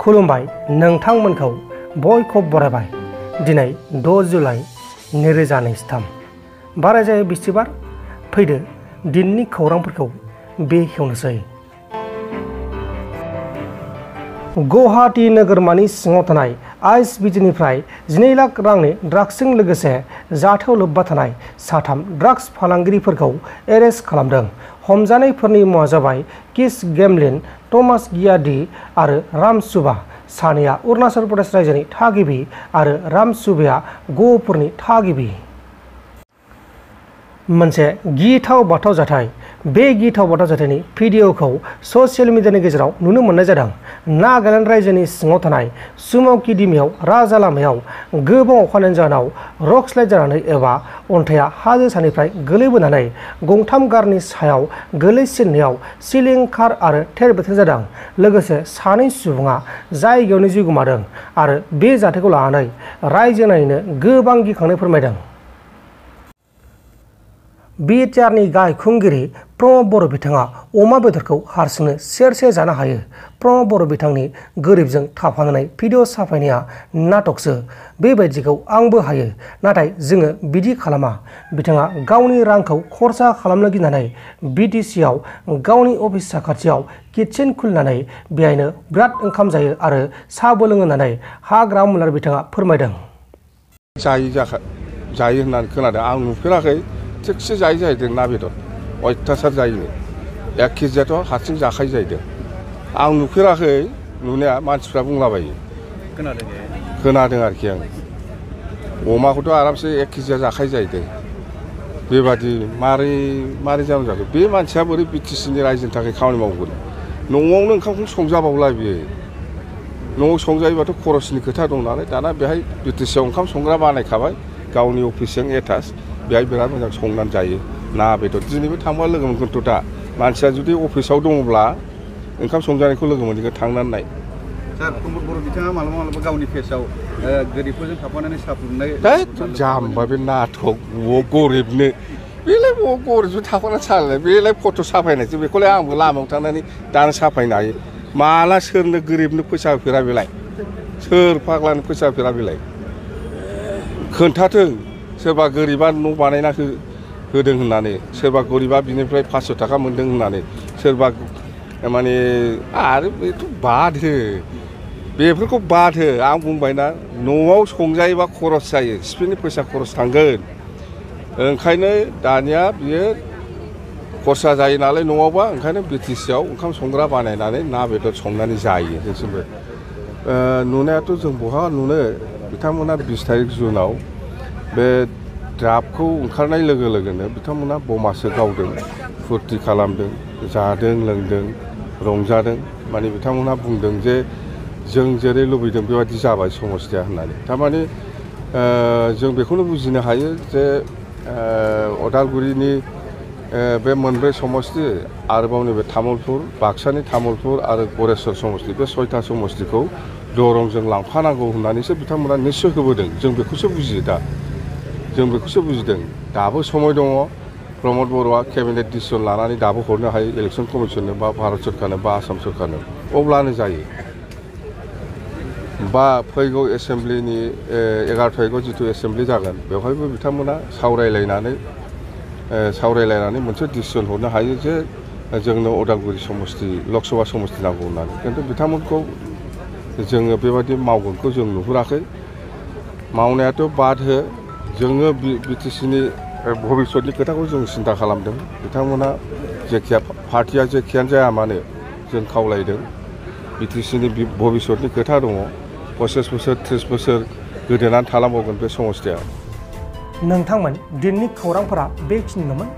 खुलुमबाय नोंथांमोनखौ बयखौबो बरायबाय। दिनै 6 जुलाइ 2023 बाराय जायो बिस्थिबार। फैदो दिननि खौरांफोरखौ बेखेवनोसै। गुवाहाटी नोगोरमानि सिङाव थानाय आइएसबिटिनिफ्राय 12 लाख रांनि ड्राग्सजों लोगोसे जाथायाव लोब्बा थानाय 3 ड्राग्स फालांगिरिफोरखौ एरेस्ट खालामदों। हमजानायफोरनि मुङा जाबाय किस गेमलिन, थमास गियाडी आरो राम सुबा। सानैया अरुणाचल प्रदेश रायजोनि थागिबि आरो राम सुबाया गहपुरनि थागिबि। मोनसे गिथाव बाथाव जाथाय। बे गिथाव बाथाव जाथायनि भिडिअखौ ससियेल मिडियानि गेजेराव नुनो मोननाय जादों। नागालेण्ड रायजोनि सिङाव थानाय सुमावकी दिमायाव राजा लामायाव गोबां अखानि जाहोनाव रकस्लाइड जानानै एबा अन्थाइया हाजो सानिफ्राय गोलैबोनानै गंथाम कारनि सायाव गोलैसिननायाव सिलिंखार आरो थेर बेथेर जादों। लोगोसे 2 सुबुङा जायगायावनो जिउ गोमादों आरो बे जाथायखौ लानानै रायजोनाङैनो गोबां गिखांनाय फोरमायदों। बिटिआरनि गाहाय खुंगिरि प्रमद बर' बिथाङा अमा बेदरखौ हारसिंनो सेरसे जानो हायो। प्रमद बर' बिथांनि गोरिबजों थाफानानै भिडिअ साफायनाया नाटकसो। बेबायदिखौ आंबो हायो, नाथाय जोङो बिदि खालामा। बिथाङा गावनि रांखौ खरसा खालामनो गिनानै बिटिसिआव गावनि अफिस साखाथियाव किटचेन खुलिनानै बेहायनो बिराद ओंखाम जायो आरो साहाबो लोङो होननानै हाग्रा मुलार बिथाङा फोरमायदों। जायो होननानै खोनादों, आं नुफेराखै। थिगसे जायो जाहैदों ना बेदर, अयथासार जायो। 1 केजियाथ' हारसिं जाखायो जाहैदों। आं नुफेराखै, नुनाया मानसिफ्रा बुंलाबायो। खोनादों आरोखि आं। अमाखौथ' आरामसे 1 केजिया जाखायो जाहैदों। बेबादि मारै जानो जाखो? बे मानसिया बोरै बिटिसिनि रायजोनि थाखाय खामानि मावगोन? न'आवनो ओंखामखौ संजाबावला बियो। न'आव संजायोबाथ' खरसनि खोथा दं नालाय। दाना बेहाय बिटिसिआव ओंखाम संग्रा बानायखाबाय, गावनि अफिसजों एटाच। बेहाय बिराद मोजां संनानै जायो ना बेदर। दिनैबो थांबा लोगो मोनगोनथ' दा। मानसिया जुदि अफिसाव दङब्ला ओंखाम संजानायखौ लोगो मोनगोन, थांनानै नाय। सार, प्रमद बर' बिथाङा मालाबा गावनि फेसआव गोरिबफोरजों थाफानानै साहा फुदुंनाय। जाम्बा बे नाटक। गरिबनो बेलाय गरिबजों थाफानानै सालाय, बेलाय फट' साफायनायसो। बेखौलाय आंबो लामायाव थांनानै दानो साफायनो हायो। माला सोरनो गोरिबनो फैसा होफेरा बेलाय? सोर फाग्लानो फैसा होफेरा बेलाय? खोन्थाथों। सोरबा गोरिबा न' बानायना होदों होननानै, सोरबा गोरिबा बिनिफ्राय 500 थाखा मोन्दों होननानै, सोरबा माने आरो बेथ' बाद हो, बेफोरखौ बाद हो। आं बुंबायना, न'आव संजायोबा खरस जायो, सिपिनि फैसा खरस थांगोन। ओंखायनो दानिया बियो खरसा जायो नालाय न'आवबा, ओंखायनो बिटिसिआव ओंखाम संग्रा बानायनानै ना बेदर संनानै जायो जोंसोरबो। नुनायाथ' जों बहा नुनो। बिथांमोना 20 तारिख जुनाव बे ड्राफ्टखौ ओंखारनाय लोगो लोगोनो बिथांमोना बमासो गावदों, फुरथि खालामदों, जादों लोंदों, रंजादों। माने बिथांमोना बुंदों जे जों जेरै लुबैदों बेबादि जाबाय समस्थिया होननानै। थारमाने जों बेखौनो बुजिनो हायो जे अदालगुरिनि बे 2 समस्ति, आरोबाव नैबे तामुलपुर, बाक्सानि तामुलपुर आरो गरेस्वर समस्ति, बे 6था समस्तिखौ दरंजों लांफानांगौ होननानैसो बिथांमोना निस्सय होबोदों। जों बेखौसो बुजियो दा। जों बेखौसो बुजिदों। दाबो समय दङ। प्रमद बर'आ केबिनेट डिसिसन लानानै दाबो हरनो हायो इलेक्सन कमिसननो बा भारत सरकारनो बा आसाम सरकारनो। अब्लानो जायो। बा फैगौ एसेम्ब्लिनि 11 तारिखआव जिथु एसेम्ब्लि जागोन, बेवहायबो बिथांमोना सावरायलायनानै मोनसे डिसिसन हरनो हायो जे जोंनो अदालगुरि समस्ति, लकसभा समस्ति नांगौ होननानै। खिन्थु बिथांमोनखौ जोङो बेबादि मावगोनखौ जों नुहुराखै। मावनायाथ' बाद हो। जोङो बिटिसिनि भबिसतनि खोथाखौ जों सिन्था खालामदों। बिथांमोना जेखिया पार्टिया जेखियानो जाया मानो, जों खावलायदों। बिटिसिनि भबिसतनि खोथा दङ। 25 बोसोर 30 बोसोर गोदोनानै थालांबावगोन बे समस्थिया। नोंथांमोन दिननि खौरांफोरा बेखिनिल'मोन।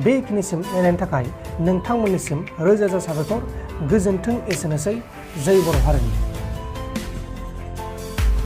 बेखिनिसिम नायनायनि थाखाय नोंथांमोननिसिम रोजा रोजा साबायखर। गोजोन्थों। एसेनोसै। जय बर' हारिनि।